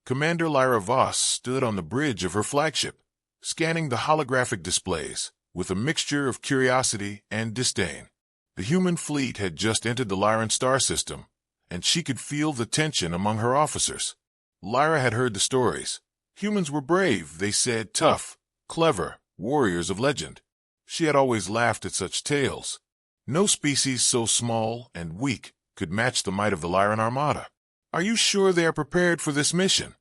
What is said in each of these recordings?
Commander Lyra Voss stood on the bridge of her flagship, scanning the holographic displays with a mixture of curiosity and disdain. The human fleet had just entered the Lyran star system, and she could feel the tension among her officers. Lyra had heard the stories. Humans were brave, they said, tough, clever, warriors of legend. She had always laughed at such tales. No species so small and weak could match the might of the Lyran armada. "Are you sure they are prepared for this mission?"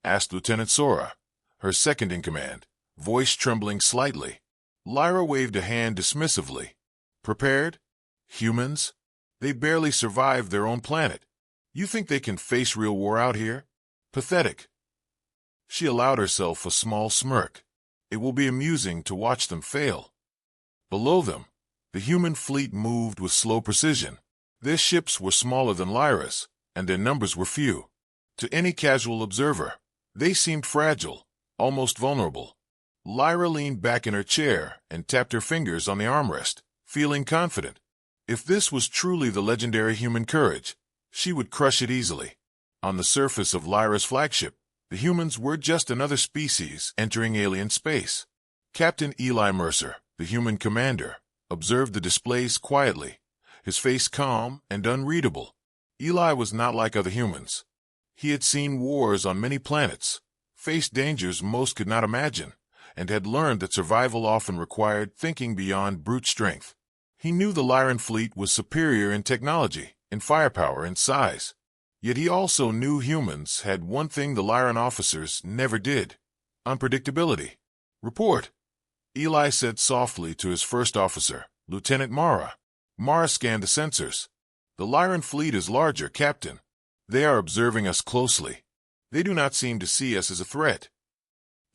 asked Lieutenant Sora, her second-in-command, voice trembling slightly. Lyra waved a hand dismissively. "Prepared? Humans? They barely survived their own planet. You think they can face real war out here? Pathetic." She allowed herself a small smirk. It will be amusing to watch them fail. Below them, the human fleet moved with slow precision. Their ships were smaller than Lyra's, and their numbers were few. To any casual observer, they seemed fragile, almost vulnerable. Lyra leaned back in her chair and tapped her fingers on the armrest, feeling confident. If this was truly the legendary human courage, she would crush it easily. On the surface of Lyra's flagship, the humans were just another species entering alien space. Captain Eli Mercer, the human commander, observed the displays quietly, his face calm and unreadable. Eli was not like other humans. He had seen wars on many planets, faced dangers most could not imagine, and had learned that survival often required thinking beyond brute strength. He knew the Lyran fleet was superior in technology, in firepower, and size. Yet he also knew humans had one thing the Lyran officers never did: unpredictability. "Report," Eli said softly to his first officer, Lieutenant Mara. Mara scanned the sensors. "The Lyran fleet is larger, Captain. They are observing us closely. They do not seem to see us as a threat."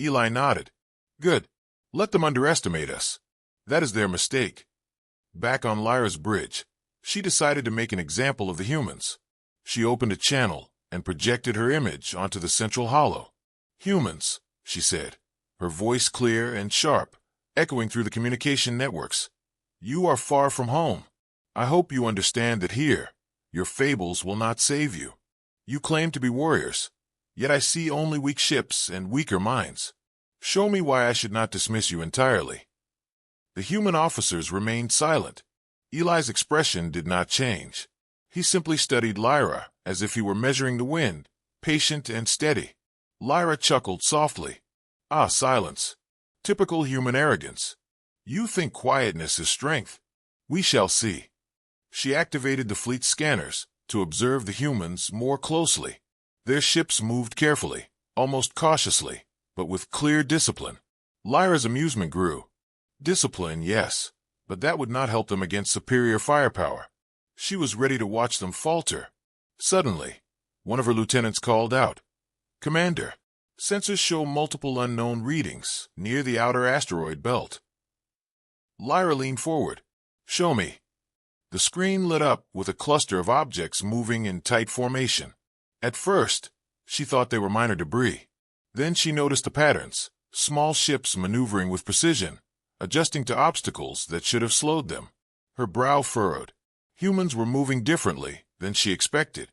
Eli nodded. "Good. Let them underestimate us. That is their mistake." Back on Lyra's bridge, she decided to make an example of the humans. She opened a channel and projected her image onto the central hollow. "Humans," she said, her voice clear and sharp, echoing through the communication networks. "You are far from home. I hope you understand that here, your fables will not save you. You claim to be warriors, yet I see only weak ships and weaker minds. Show me why I should not dismiss you entirely." The human officers remained silent. Eli's expression did not change. He simply studied Lyra as if he were measuring the wind, patient and steady. Lyra chuckled softly. "Ah, silence. Typical human arrogance. You think quietness is strength. We shall see." She activated the fleet scanners to observe the humans more closely. Their ships moved carefully, almost cautiously, but with clear discipline. Lyra's amusement grew. Discipline, yes, but that would not help them against superior firepower. She was ready to watch them falter. Suddenly, one of her lieutenants called out, "Commander, sensors show multiple unknown readings near the outer asteroid belt." Lyra leaned forward. "Show me." The screen lit up with a cluster of objects moving in tight formation. At first, she thought they were minor debris. Then she noticed the patterns, small ships maneuvering with precision, adjusting to obstacles that should have slowed them. Her brow furrowed. Humans were moving differently than she expected.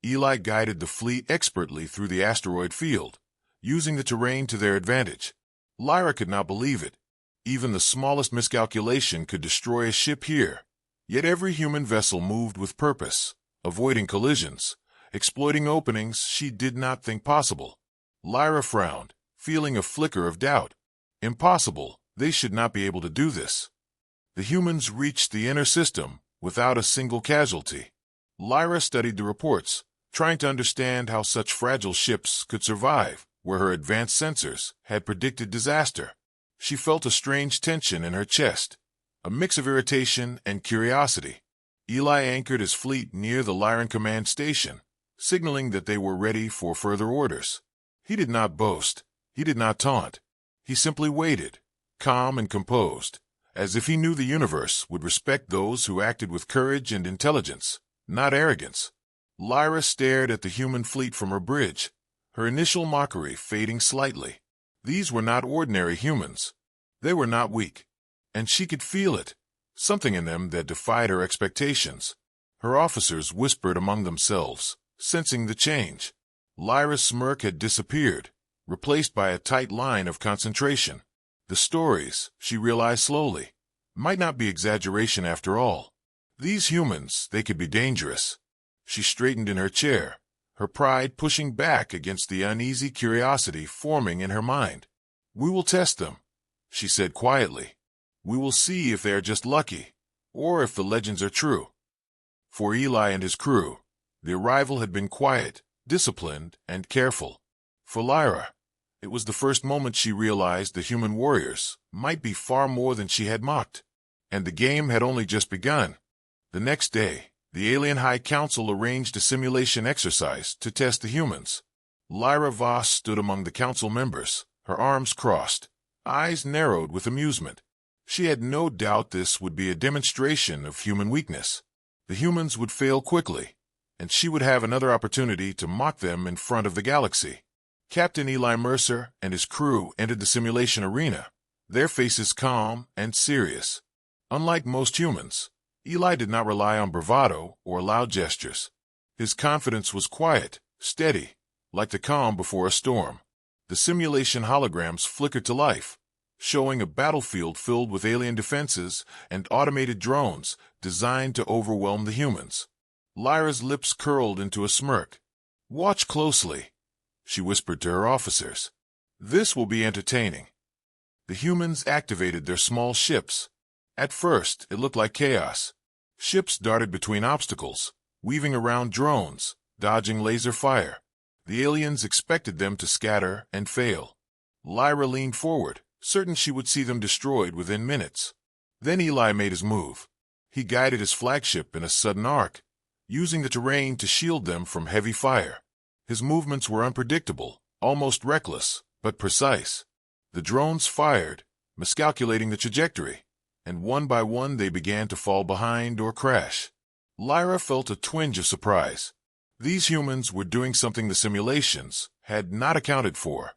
Eli guided the fleet expertly through the asteroid field, using the terrain to their advantage. Lyra could not believe it. Even the smallest miscalculation could destroy a ship here. Yet every human vessel moved with purpose, avoiding collisions, exploiting openings she did not think possible. Lyra frowned, feeling a flicker of doubt. Impossible, they should not be able to do this. The humans reached the inner system without a single casualty. Lyra studied the reports, trying to understand how such fragile ships could survive where her advanced sensors had predicted disaster. She felt a strange tension in her chest, a mix of irritation and curiosity. Eli anchored his fleet near the Lyran command station, signaling that they were ready for further orders. He did not boast. He did not taunt. He simply waited, calm and composed, as if he knew the universe would respect those who acted with courage and intelligence, not arrogance. Lyra stared at the human fleet from her bridge, her initial mockery fading slightly. These were not ordinary humans. They were not weak. And she could feel it, something in them that defied her expectations. Her officers whispered among themselves, sensing the change. Lyra's smirk had disappeared, replaced by a tight line of concentration. The stories, she realized slowly, might not be exaggeration after all. These humans, they could be dangerous. She straightened in her chair, her pride pushing back against the uneasy curiosity forming in her mind. "We will test them," she said quietly. "We will see if they are just lucky, or if the legends are true." For Eli and his crew, the arrival had been quiet, disciplined, and careful. For Lyra, it was the first moment she realized the human warriors might be far more than she had mocked. And the game had only just begun. The next day, the Alien High Council arranged a simulation exercise to test the humans. Lyra Voss stood among the council members, her arms crossed, eyes narrowed with amusement. She had no doubt this would be a demonstration of human weakness. The humans would fail quickly, and she would have another opportunity to mock them in front of the galaxy. Captain Eli Mercer and his crew entered the simulation arena, their faces calm and serious. Unlike most humans, Eli did not rely on bravado or loud gestures. His confidence was quiet, steady, like the calm before a storm. The simulation holograms flickered to life, showing a battlefield filled with alien defenses and automated drones designed to overwhelm the humans. Lyra's lips curled into a smirk. "Watch closely," she whispered to her officers. "This will be entertaining." The humans activated their small ships. At first, it looked like chaos. Ships darted between obstacles, weaving around drones, dodging laser fire. The aliens expected them to scatter and fail. Lyra leaned forward, certain she would see them destroyed within minutes. Then Eli made his move. He guided his flagship in a sudden arc, using the terrain to shield them from heavy fire. His movements were unpredictable, almost reckless, but precise. The drones fired, miscalculating the trajectory, and one by one they began to fall behind or crash. Lyra felt a twinge of surprise. These humans were doing something the simulations had not accounted for.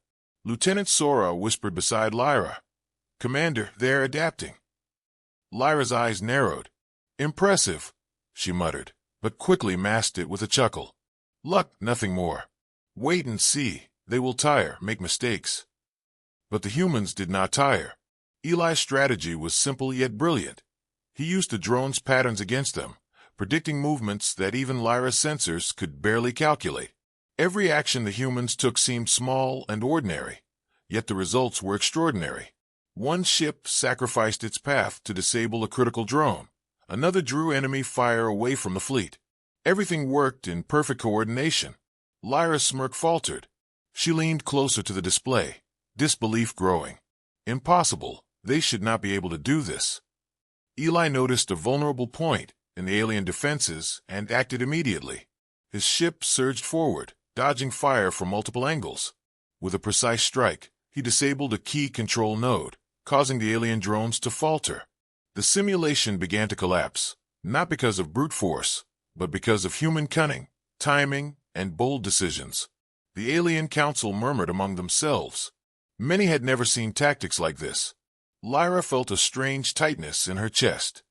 Lieutenant Sora whispered beside Lyra, "Commander, they're adapting." Lyra's eyes narrowed. "Impressive," she muttered, but quickly masked it with a chuckle. "Luck, nothing more. Wait and see. They will tire, make mistakes." But the humans did not tire. Eli's strategy was simple yet brilliant. He used the drone's patterns against them, predicting movements that even Lyra's sensors could barely calculate. Every action the humans took seemed small and ordinary, yet the results were extraordinary. One ship sacrificed its path to disable a critical drone. Another drew enemy fire away from the fleet. Everything worked in perfect coordination. Lyra's smirk faltered. She leaned closer to the display, disbelief growing. Impossible. They should not be able to do this. Eli noticed a vulnerable point in the alien defenses and acted immediately. His ship surged forward, dodging fire from multiple angles. With a precise strike, he disabled a key control node, causing the alien drones to falter. The simulation began to collapse, not because of brute force, but because of human cunning, timing, and bold decisions. The Alien Council murmured among themselves. Many had never seen tactics like this. Lyra felt a strange tightness in her chest.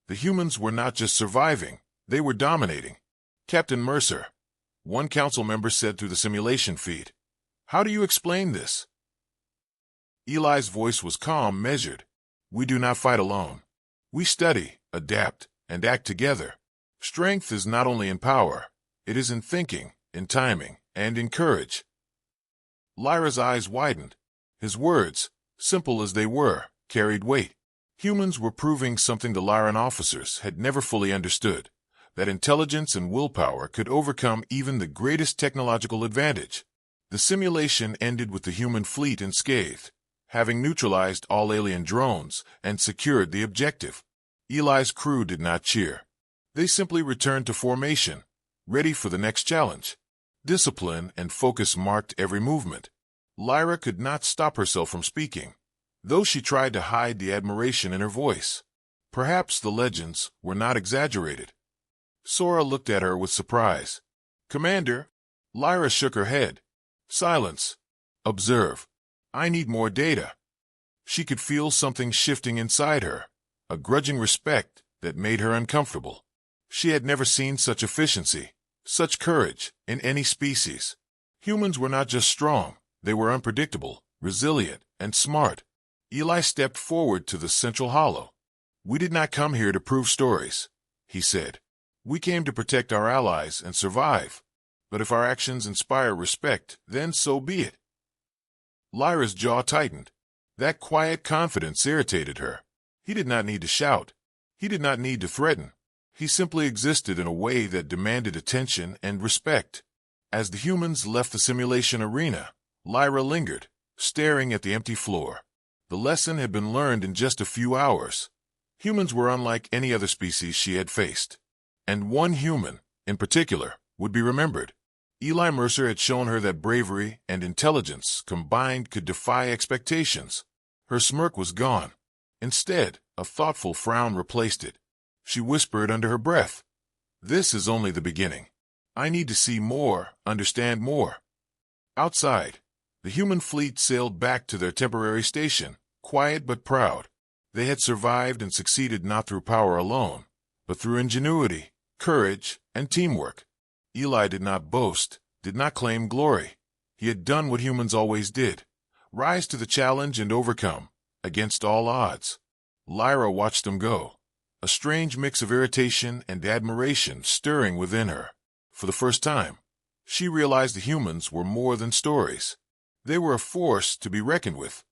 The humans were not just surviving, they were dominating. "Captain Mercer," one council member said through the simulation feed, "how do you explain this?" Eli's voice was calm, measured. "We do not fight alone. We study, adapt, and act together. Strength is not only in power, it is in thinking, in timing, and in courage." Lyra's eyes widened. His words, simple as they were, carried weight. Humans were proving something the Lyran officers had never fully understood, that intelligence and willpower could overcome even the greatest technological advantage. The simulation ended with the human fleet unscathed, having neutralized all alien drones and secured the objective. Eli's crew did not cheer. They simply returned to formation, ready for the next challenge. Discipline and focus marked every movement. Lyra could not stop herself from speaking, though she tried to hide the admiration in her voice. Perhaps the legends were not exaggerated. Sora looked at her with surprise. "Commander," Lyra shook her head. "Silence. Observe. I need more data." She could feel something shifting inside her, a grudging respect that made her uncomfortable. She had never seen such efficiency, such courage, in any species. Humans were not just strong, they were unpredictable, resilient, and smart. Eli stepped forward to the central hollow. "We did not come here to prove stories," he said. "We came to protect our allies and survive. But if our actions inspire respect, then so be it." Lyra's jaw tightened. That quiet confidence irritated her. He did not need to shout. He did not need to threaten. He simply existed in a way that demanded attention and respect. As the humans left the simulation arena, Lyra lingered, staring at the empty floor. The lesson had been learned in just a few hours. Humans were unlike any other species she had faced. And one human, in particular, would be remembered. Eli Mercer had shown her that bravery and intelligence combined could defy expectations. Her smirk was gone. Instead, a thoughtful frown replaced it. She whispered under her breath, "This is only the beginning. I need to see more, understand more." Outside, the human fleet sailed back to their temporary station, quiet but proud. They had survived and succeeded not through power alone, but through ingenuity, courage, and teamwork. Eli did not boast, did not claim glory. He had done what humans always did, rise to the challenge and overcome, against all odds. Lyra watched them go, a strange mix of irritation and admiration stirring within her. For the first time, she realized the humans were more than stories. They were a force to be reckoned with,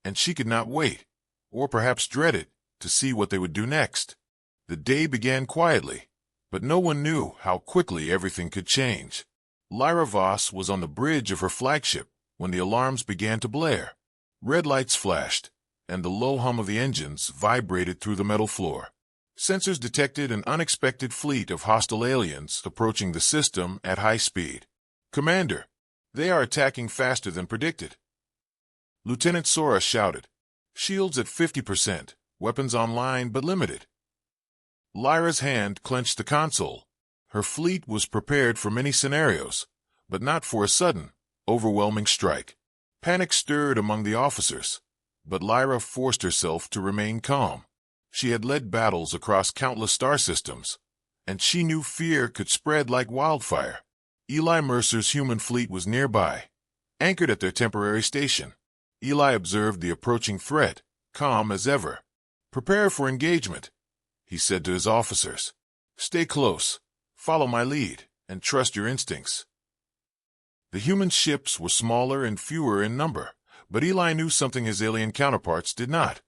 and she could not wait, or perhaps dreaded, to see what they would do next. The day began quietly, but no one knew how quickly everything could change. Lyra Voss was on the bridge of her flagship when the alarms began to blare. Red lights flashed, and the low hum of the engines vibrated through the metal floor. Sensors detected an unexpected fleet of hostile aliens approaching the system at high speed. "Commander, they are attacking faster than predicted," Lieutenant Sora shouted. "Shields at 50%, weapons online but limited." Lyra's hand clenched the console. Her fleet was prepared for many scenarios, but not for a sudden, overwhelming strike. Panic stirred among the officers, but Lyra forced herself to remain calm. She had led battles across countless star systems, and she knew fear could spread like wildfire. Eli Mercer's human fleet was nearby, anchored at their temporary station. Eli observed the approaching threat, calm as ever. "Prepare for engagement," he said to his officers. "Stay close, follow my lead, and trust your instincts." The human ships were smaller and fewer in number, but Eli knew something his alien counterparts did not.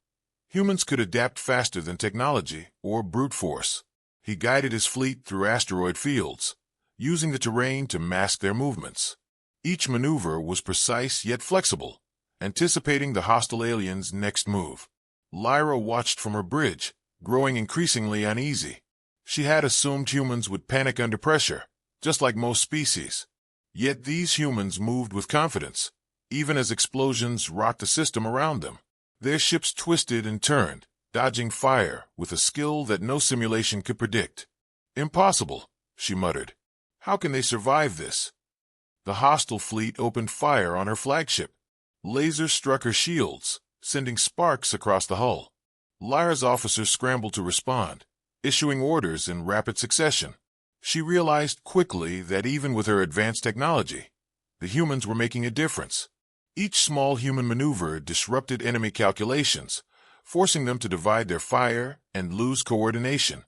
Humans could adapt faster than technology or brute force. He guided his fleet through asteroid fields, using the terrain to mask their movements. Each maneuver was precise yet flexible, anticipating the hostile aliens' next move. Lyra watched from her bridge, growing increasingly uneasy. She had assumed humans would panic under pressure, just like most species. Yet these humans moved with confidence, even as explosions rocked the system around them. Their ships twisted and turned, dodging fire with a skill that no simulation could predict. "Impossible," she muttered. "How can they survive this?" The hostile fleet opened fire on her flagship. Lasers struck her shields, sending sparks across the hull. Lyra's officers scrambled to respond, issuing orders in rapid succession. She realized quickly that even with her advanced technology, the humans were making a difference. Each small human maneuver disrupted enemy calculations, forcing them to divide their fire and lose coordination.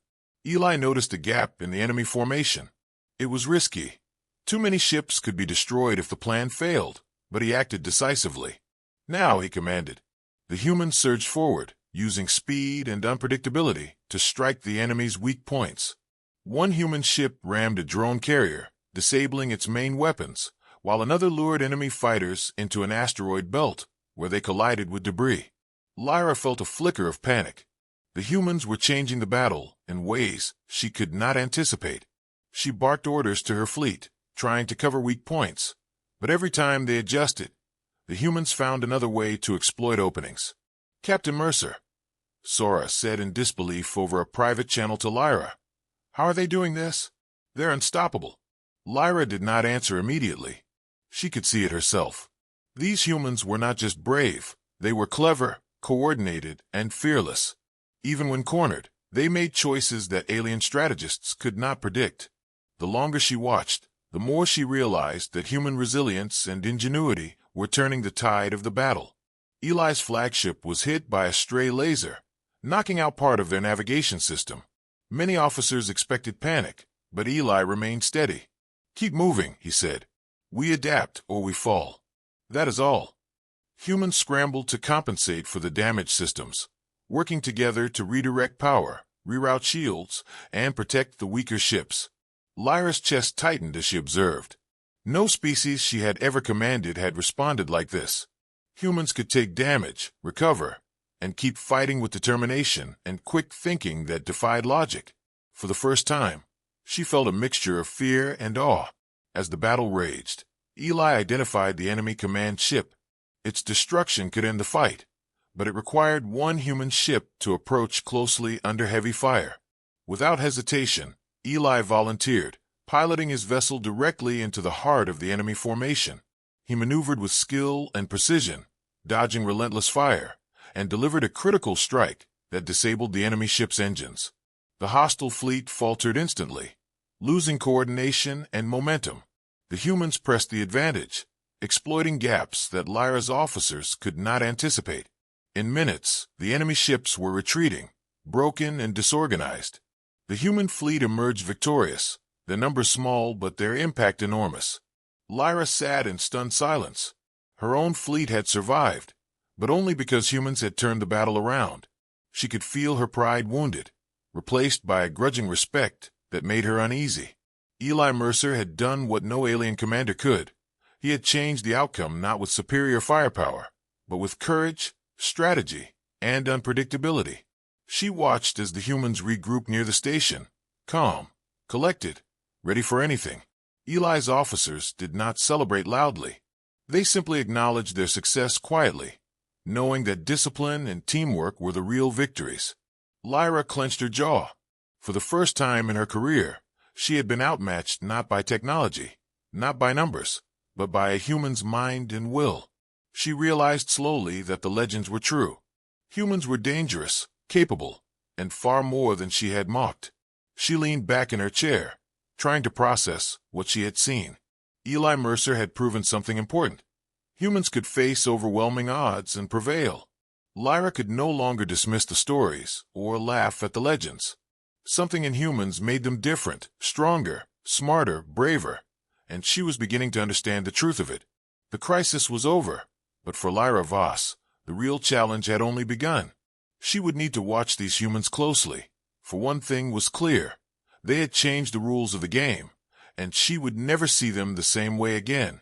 Eli noticed a gap in the enemy formation. It was risky. Too many ships could be destroyed if the plan failed, but he acted decisively. "Now," he commanded. The humans surged forward, using speed and unpredictability to strike the enemy's weak points. One human ship rammed a drone carrier, disabling its main weapons, while another lured enemy fighters into an asteroid belt, where they collided with debris. Lyra felt a flicker of panic. The humans were changing the battle in ways she could not anticipate. She barked orders to her fleet, trying to cover weak points, but every time they adjusted, the humans found another way to exploit openings. "Captain Mercer," Sora said in disbelief over a private channel to Lyra. "How are they doing this? They're unstoppable." Lyra did not answer immediately. She could see it herself. These humans were not just brave, they were clever, coordinated, and fearless. Even when cornered, they made choices that alien strategists could not predict. The longer she watched, the the more she realized that human resilience and ingenuity were turning the tide of the battle. Eli's flagship was hit by a stray laser, knocking out part of their navigation system. Many officers expected panic, but Eli remained steady. "Keep moving," he said. "We adapt or we fall. That is all." Humans scrambled to compensate for the damaged systems, working together to redirect power, reroute shields, and protect the weaker ships. Lyra's chest tightened as she observed. No species she had ever commanded had responded like this. Humans could take damage, recover, and keep fighting with determination and quick thinking that defied logic. For the first time, she felt a mixture of fear and awe. As the battle raged, Eli identified the enemy command ship. Its destruction could end the fight, but it required one human ship to approach closely under heavy fire. Without hesitation, Eli volunteered, piloting his vessel directly into the heart of the enemy formation. He maneuvered with skill and precision, dodging relentless fire, and delivered a critical strike that disabled the enemy ship's engines. The hostile fleet faltered instantly, losing coordination and momentum. The humans pressed the advantage, exploiting gaps that Lyra's officers could not anticipate. In minutes, the enemy ships were retreating, broken and disorganized. The human fleet emerged victorious, their numbers small but their impact enormous. Lyra sat in stunned silence. Her own fleet had survived, but only because humans had turned the battle around. She could feel her pride wounded, replaced by a grudging respect that made her uneasy. Eli Mercer had done what no alien commander could. He had changed the outcome not with superior firepower, but with courage, strategy, and unpredictability. She watched as the humans regrouped near the station, calm, collected, ready for anything. Eli's officers did not celebrate loudly. They simply acknowledged their success quietly, knowing that discipline and teamwork were the real victories. Lyra clenched her jaw. For the first time in her career, she had been outmatched not by technology, not by numbers, but by a human's mind and will. She realized slowly that the legends were true. Humans were dangerous, capable, and far more than she had mocked. She leaned back in her chair, trying to process what she had seen. Eli Mercer had proven something important. Humans could face overwhelming odds and prevail. Lyra could no longer dismiss the stories or laugh at the legends. Something in humans made them different, stronger, smarter, braver, and she was beginning to understand the truth of it. The crisis was over, but for Lyra Voss, the real challenge had only begun. She would need to watch these humans closely, for one thing was clear. They had changed the rules of the game, and she would never see them the same way again.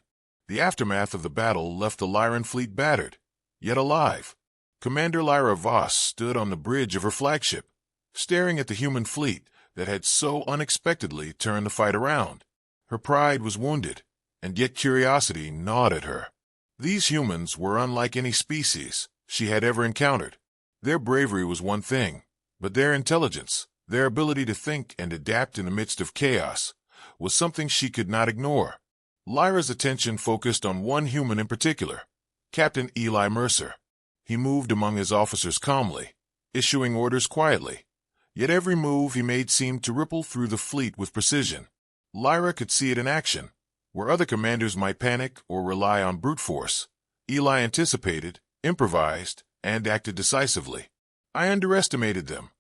The aftermath of the battle left the Lyran fleet battered, yet alive. Commander Lyra Voss stood on the bridge of her flagship, staring at the human fleet that had so unexpectedly turned the fight around. Her pride was wounded, and yet curiosity gnawed at her. These humans were unlike any species she had ever encountered. Their bravery was one thing, but their intelligence, their ability to think and adapt in the midst of chaos, was something she could not ignore. Lyra's attention focused on one human in particular, Captain Eli Mercer. He moved among his officers calmly, issuing orders quietly, yet every move he made seemed to ripple through the fleet with precision. Lyra could see it in action. Where other commanders might panic or rely on brute force, Eli anticipated, improvised, and acted decisively. "I underestimated them,"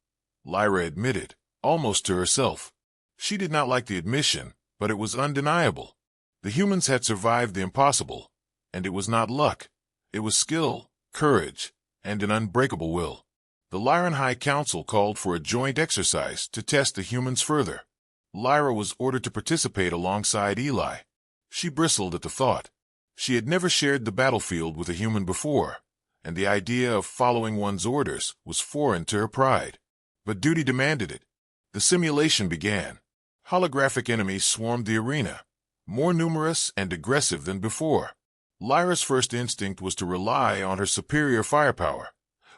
Lyra admitted, almost to herself. She did not like the admission, but it was undeniable. The humans had survived the impossible, and it was not luck. It was skill, courage, and an unbreakable will. The Lyran High Council called for a joint exercise to test the humans further. Lyra was ordered to participate alongside Eli. She bristled at the thought. She had never shared the battlefield with a human before, and the idea of following one's orders was foreign to her pride. But duty demanded it. The simulation began. Holographic enemies swarmed the arena, more numerous and aggressive than before. Lyra's first instinct was to rely on her superior firepower,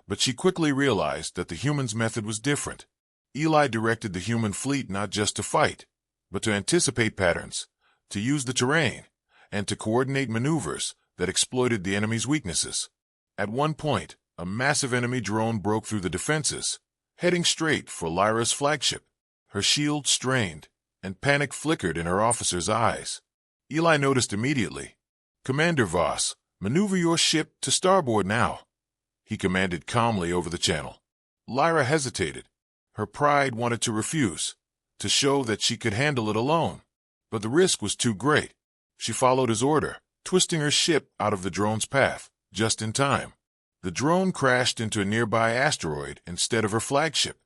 but she quickly realized that the humans' method was different. Eli directed the human fleet not just to fight, but to anticipate patterns, to use the terrain, and to coordinate maneuvers that exploited the enemy's weaknesses. At one point, a massive enemy drone broke through the defenses, heading straight for Lyra's flagship. Her shield strained, and panic flickered in her officers' eyes. Eli noticed immediately. "Commander Voss, maneuver your ship to starboard now," he commanded calmly over the channel. Lyra hesitated. Her pride wanted to refuse, to show that she could handle it alone. But the risk was too great. She followed his order, twisting her ship out of the drone's path, just in time. The drone crashed into a nearby asteroid instead of her flagship.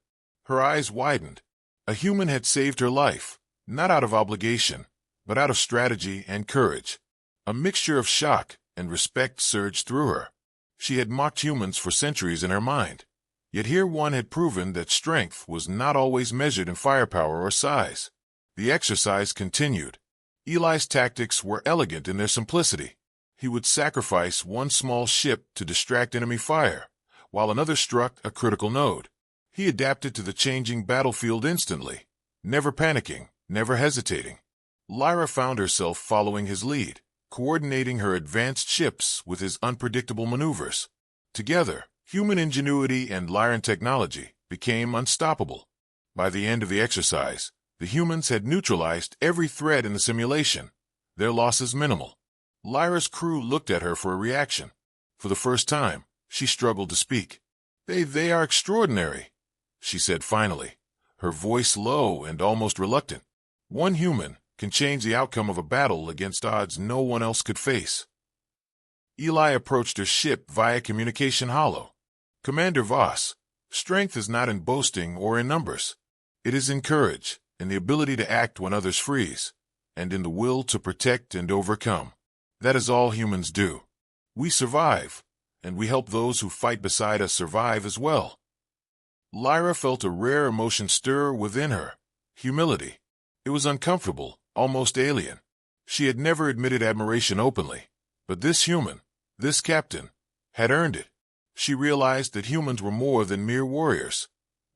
Her eyes widened. A human had saved her life, not out of obligation, but out of strategy and courage. A mixture of shock and respect surged through her. She had mocked humans for centuries in her mind, yet here one had proven that strength was not always measured in firepower or size. The exercise continued. Eli's tactics were elegant in their simplicity. He would sacrifice one small ship to distract enemy fire, while another struck a critical node. He adapted to the changing battlefield instantly, never panicking, never hesitating. Lyra found herself following his lead, coordinating her advanced ships with his unpredictable maneuvers. Together, human ingenuity and Lyran technology became unstoppable. By the end of the exercise, the humans had neutralized every threat in the simulation, their losses minimal. Lyra's crew looked at her for a reaction. For the first time, she struggled to speak. They are extraordinary," she said finally, her voice low and almost reluctant. "One human can change the outcome of a battle against odds no one else could face." Eli approached her ship via communication hollow. "Commander Voss, strength is not in boasting or in numbers. It is in courage, in the ability to act when others freeze, and in the will to protect and overcome. That is all humans do. We survive, and we help those who fight beside us survive as well." Lyra felt a rare emotion stir within her, humility. It was uncomfortable, almost alien. She had never admitted admiration openly, but this human, this captain, had earned it. She realized that humans were more than mere warriors.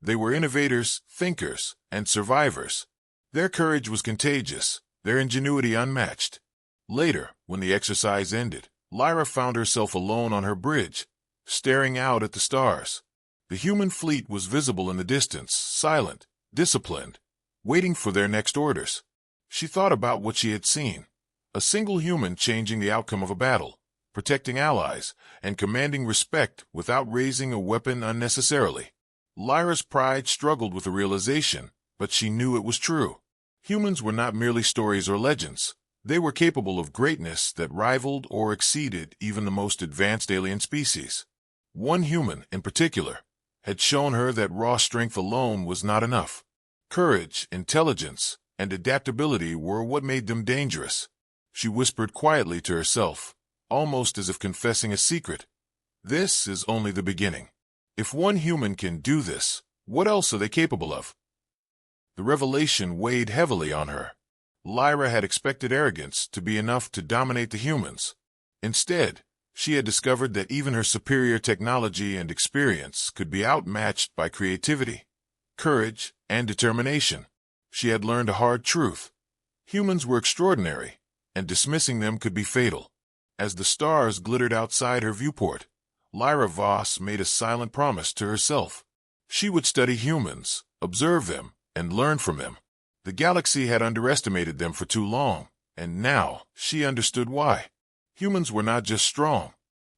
They were innovators, thinkers, and survivors. Their courage was contagious, their ingenuity unmatched. Later, when the exercise ended, Lyra found herself alone on her bridge, staring out at the stars. The human fleet was visible in the distance, silent, disciplined, waiting for their next orders. She thought about what she had seen. A single human changing the outcome of a battle, protecting allies, and commanding respect without raising a weapon unnecessarily. Lyra's pride struggled with the realization, but she knew it was true. Humans were not merely stories or legends. They were capable of greatness that rivaled or exceeded even the most advanced alien species. One human, in particular, had shown her that raw strength alone was not enough. Courage, intelligence, and adaptability were what made them dangerous. She whispered quietly to herself, almost as if confessing a secret. This is only the beginning. If one human can do this, what else are they capable of? The revelation weighed heavily on her. Lyra had expected arrogance to be enough to dominate the humans. Instead, she had discovered that even her superior technology and experience could be outmatched by creativity, courage, and determination. She had learned a hard truth. Humans were extraordinary, and dismissing them could be fatal. As the stars glittered outside her viewport, Lyra Voss made a silent promise to herself. She would study humans, observe them, and learn from them. The galaxy had underestimated them for too long, and now she understood why. Humans were not just strong.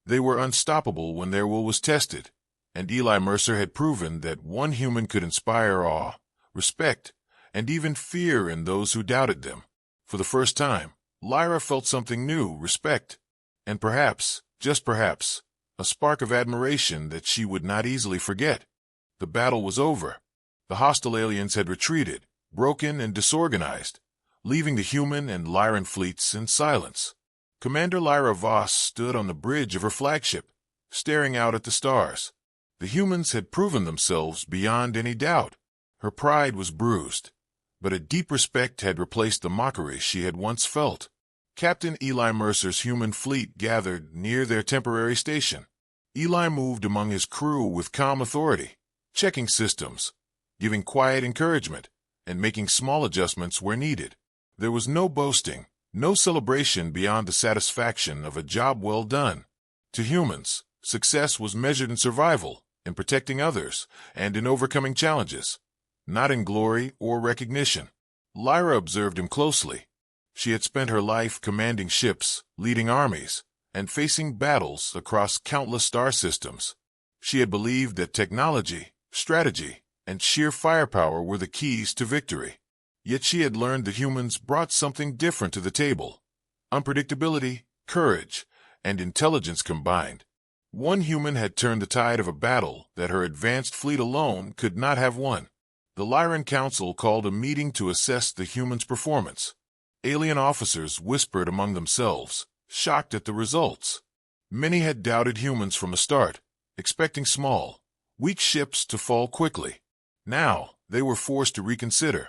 They were unstoppable when their will was tested, and Eli Mercer had proven that one human could inspire awe, respect, and even fear in those who doubted them. For the first time, Lyra felt something new, respect, and perhaps, just perhaps, a spark of admiration that she would not easily forget. The battle was over. The hostile aliens had retreated, broken and disorganized, leaving the human and Lyran fleets in silence. Commander Lyra Voss stood on the bridge of her flagship, staring out at the stars. The humans had proven themselves beyond any doubt. Her pride was bruised, but a deep respect had replaced the mockery she had once felt. Captain Eli Mercer's human fleet gathered near their temporary station. Eli moved among his crew with calm authority, checking systems, giving quiet encouragement, and making small adjustments where needed. There was no boasting, no celebration beyond the satisfaction of a job well done. To humans, success was measured in survival, in protecting others, and in overcoming challenges, not in glory or recognition. Lyra observed him closely. She had spent her life commanding ships, leading armies, and facing battles across countless star systems. She had believed that technology, strategy, and sheer firepower were the keys to victory. Yet she had learned that humans brought something different to the table: unpredictability, courage, and intelligence combined. One human had turned the tide of a battle that her advanced fleet alone could not have won. The Lyran Council called a meeting to assess the humans' performance. Alien officers whispered among themselves, shocked at the results. Many had doubted humans from the start, expecting small, weak ships to fall quickly. Now, they were forced to reconsider.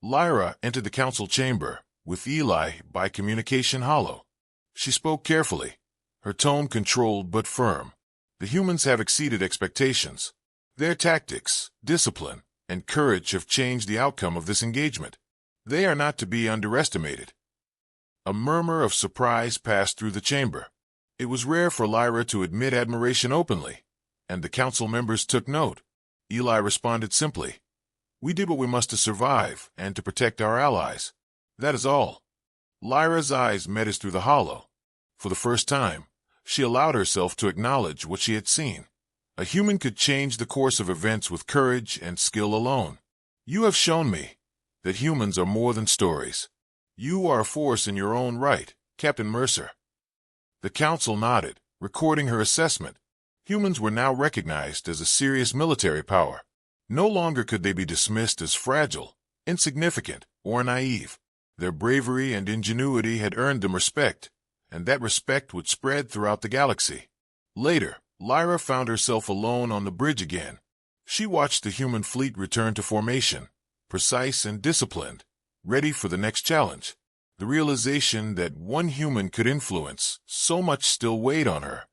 Lyra entered the council chamber, with Eli by communication hollow. She spoke carefully, her tone controlled but firm. The humans have exceeded expectations. Their tactics, discipline, and courage have changed the outcome of this engagement. They are not to be underestimated. A murmur of surprise passed through the chamber. It was rare for Lyra to admit admiration openly, and the council members took note. Eli responded simply, "We did what we must to survive and to protect our allies. That is all." Lyra's eyes met his through the hollow. For the first time, she allowed herself to acknowledge what she had seen. A human could change the course of events with courage and skill alone. "You have shown me that humans are more than stories. You are a force in your own right, Captain Mercer." The council nodded, recording her assessment. Humans were now recognized as a serious military power. No longer could they be dismissed as fragile, insignificant, or naive. Their bravery and ingenuity had earned them respect, and that respect would spread throughout the galaxy. Later, Lyra found herself alone on the bridge again. She watched the human fleet return to formation, precise and disciplined, ready for the next challenge. The realization that one human could influence so much still weighed on her.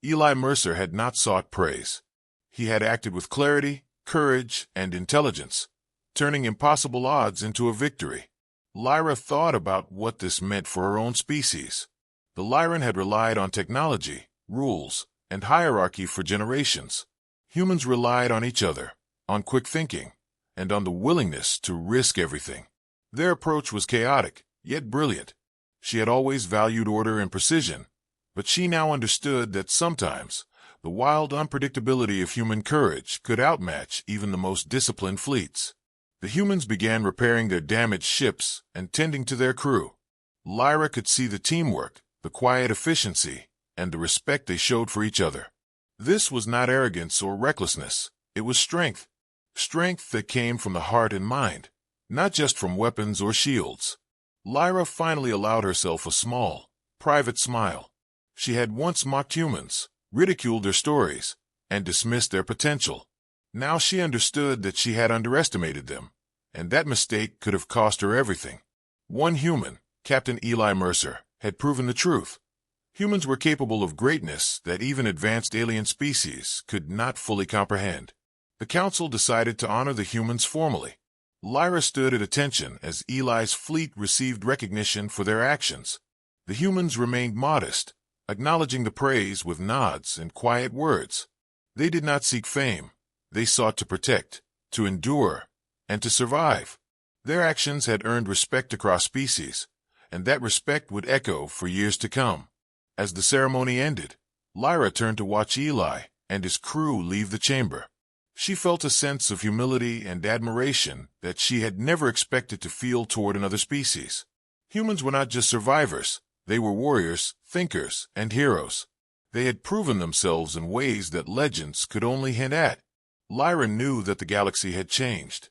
Eli Mercer had not sought praise. He had acted with clarity, courage, and intelligence, turning impossible odds into a victory. Lyra thought about what this meant for her own species. The Lyran had relied on technology, rules, and hierarchy for generations. Humans relied on each other, on quick thinking, and on the willingness to risk everything. Their approach was chaotic, yet brilliant. She had always valued order and precision, but she now understood that sometimes the wild unpredictability of human courage could outmatch even the most disciplined fleets. The humans began repairing their damaged ships and tending to their crew. Lyra could see the teamwork, the quiet efficiency, and the respect they showed for each other. This was not arrogance or recklessness. It was strength. Strength that came from the heart and mind, not just from weapons or shields. Lyra finally allowed herself a small, private smile. She had once mocked humans, ridiculed their stories, and dismissed their potential. Now she understood that she had underestimated them, and that mistake could have cost her everything. One human, Captain Eli Mercer, had proven the truth. Humans were capable of greatness that even advanced alien species could not fully comprehend. The council decided to honor the humans formally. Lyra stood at attention as Eli's fleet received recognition for their actions. The humans remained modest, acknowledging the praise with nods and quiet words. They did not seek fame. They sought to protect, to endure, and to survive. Their actions had earned respect across species, and that respect would echo for years to come. As the ceremony ended, Lyra turned to watch Eli and his crew leave the chamber. She felt a sense of humility and admiration that she had never expected to feel toward another species. Humans were not just survivors. They were warriors, thinkers, and heroes. They had proven themselves in ways that legends could only hint at. Lyra knew that the galaxy had changed.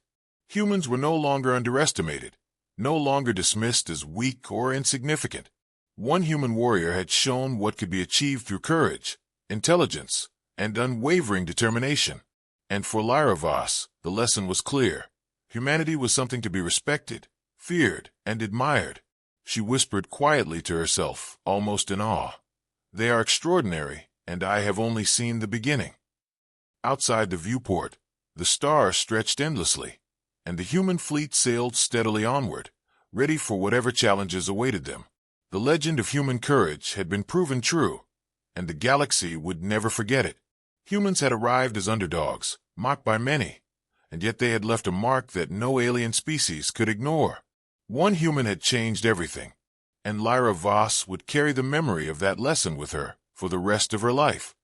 Humans were no longer underestimated, no longer dismissed as weak or insignificant. One human warrior had shown what could be achieved through courage, intelligence, and unwavering determination. And for Lyra Voss, the lesson was clear. Humanity was something to be respected, feared, and admired. She whispered quietly to herself, almost in awe, "They are extraordinary, and I have only seen the beginning." Outside the viewport, the stars stretched endlessly, and the human fleet sailed steadily onward, ready for whatever challenges awaited them. The legend of human courage had been proven true, and the galaxy would never forget it. Humans had arrived as underdogs, mocked by many, and yet they had left a mark that no alien species could ignore. One human had changed everything. and Lyra Voss would carry the memory of that lesson with her for the rest of her life.